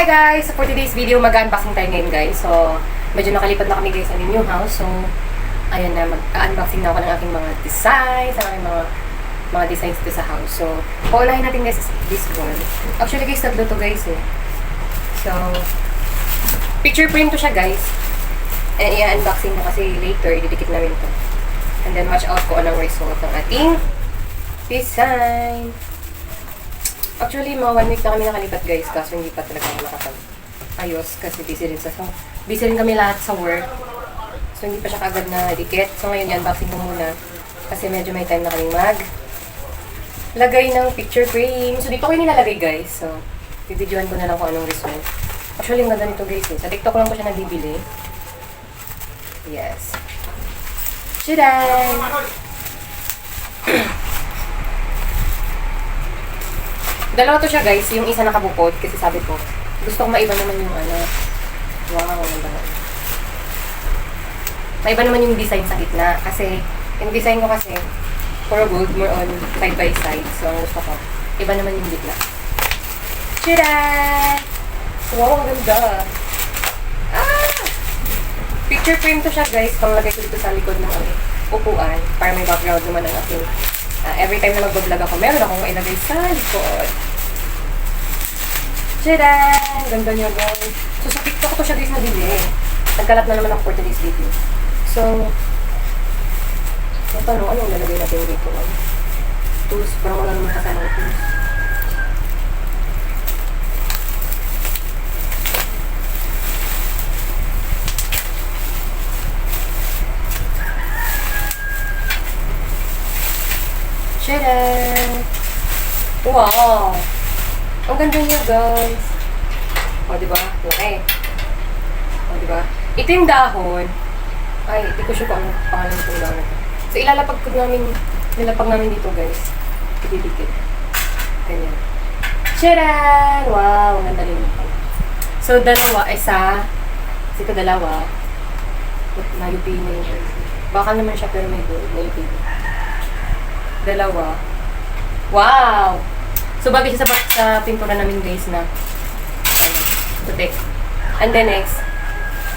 Hi guys! So for today's video, mag-unboxing tayo ngayon guys. So, medyo nakalipat na kami guys sa new house. So, ayan na, mag-unboxing na ako ng aking mga designs, ang aking mga designs dito sa house. So, paunahin natin guys this one. Actually guys, tatlo to guys eh. So, picture print to siya guys. And i-unboxing na kasi later, ididikit namin to. And then watch out kung anong result ng ating design. Actually, mga 1 week na kami nakalipat guys, kaso hindi pa talaga ako nakapag-ayos kasi busy rin kami lahat sa work. So, hindi pa siya kagad na dikit. So, ngayon unboxing ko muna kasi medyo may time na kaming lagay ng picture frame. So, dito ko yung nilalagay guys. So, bibidyoan ko na lang kung anong result. Actually, ang ganda nito guys eh. Sa TikTok lang ko siya nabibili. Yes. Tadaan! Dalawa to siya guys, yung isa nakabukod kasi sabi ko, gusto ko maiba naman yung ano. Wow, ang ganda. Maiba naman yung design sa gitna kasi yung design ko kasi puro gold, more on side by side. So, ang gusto ko, iba naman yung gitna. Tadaan! Wow, ang ganda. Ah! Picture frame to siya guys, panglagay ko dito sa likod ng upuan para may background naman ang aking every time na mag-vlog ako, meron akong ilagay sa likod. Tadaan! Ganda niya guys. So sa TikTok ko siya guys nabili. Nagkalat na naman ako for today's video. So, ano lalagay natin dito? Tools, parang wala naman kasama ng tools. Tadaan! Wow! Ang ganda niya, guys. O, diba? Laki. O, diba? Ito yung dahon. Ay, hindi ko sure kung ano pangalan itong dahon ito. So, nilapag namin dito, guys. Ididikit. Ganyan. Tadaan! Wow! Ang ganda rin ito. So, dalawa, isa. Kasi ito dalawa. Mayupi na yun. Baka naman siya, pero may mayupi. Dalawa. Wow! So, bagay siya sa pintura namin guys na putik. And then next,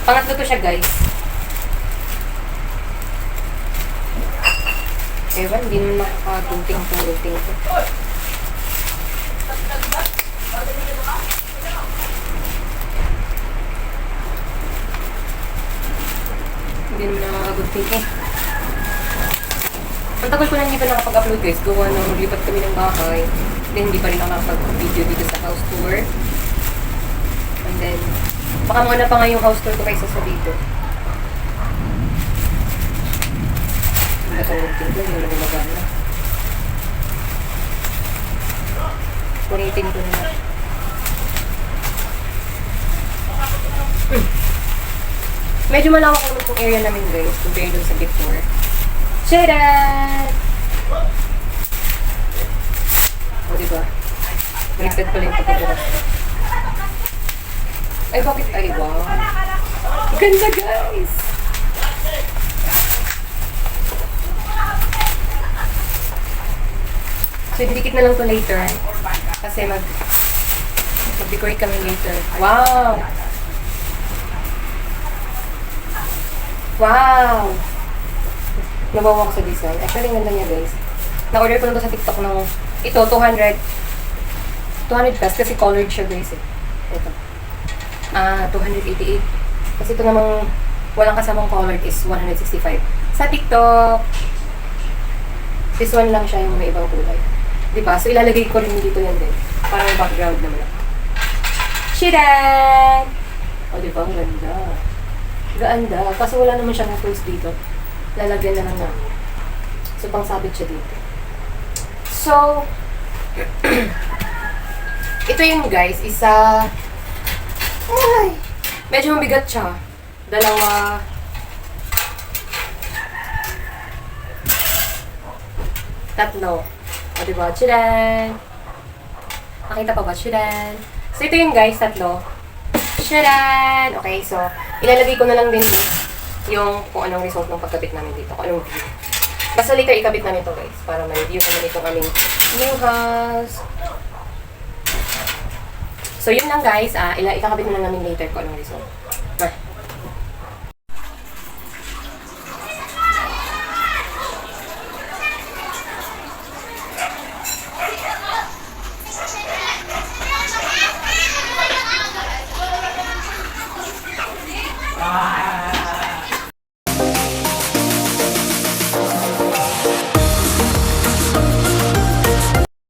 pangatlo to siya guys. Ewan, hindi naman makakagunting to. Hindi naman nakakagunting eh. Ang tagal ko na hindi pa nakapag-upload guys. Gawa nang maglipat kami ng bahay. Then hindi pa rin ako nakapag-video dito sa house tour. And then, baka mga na pa nga yung house tour ko kaysa sa dito. Ang kasangod dito, hindi na gumagana. Punitin ko na. Medyo malawak naman itong area namin guys, compared dun sa before. Tadaan! O, diba? Baliktad pala yung pagkakuras. Ay, bakit? Ay, wow. Ganda, guys! So, didikit na lang to later. Kasi mag-decorate kami later. Wow! Wow! Nabawa ko sa design. Actually, ganda niya guys. Na-order ko na to sa TikTok ng ito, 200 plus kasi colored siya guys eh. Ito. 288. Kasi ito namang walang kasamang colored is 165. Sa TikTok, this one lang siya yung may ibang kulay. Diba? So, ilalagay ko rin dito yan din. Para may background naman ako. Tadaan! O, diba? Ang ganda. Gaanda. Kaso wala naman siyang tools dito. Lalagyan na lang na. So, pang-sabit siya dito. So, ito yun guys. Isa. Ay! Medyo mabigat siya. Dalawa. Tatlo. O, diba? Tadaan! Nakita pa ba? Tadaan! So, ito yun guys. Tatlo. Tadaan! Okay, so, ilalagay ko na lang din yung kung anong result ng pagkabit namin dito, kung anong view. Basta later ikabit namin ito guys, para may view naman ito kaming new house. So, yun lang guys. Ikakabit na lang namin later ko anong result.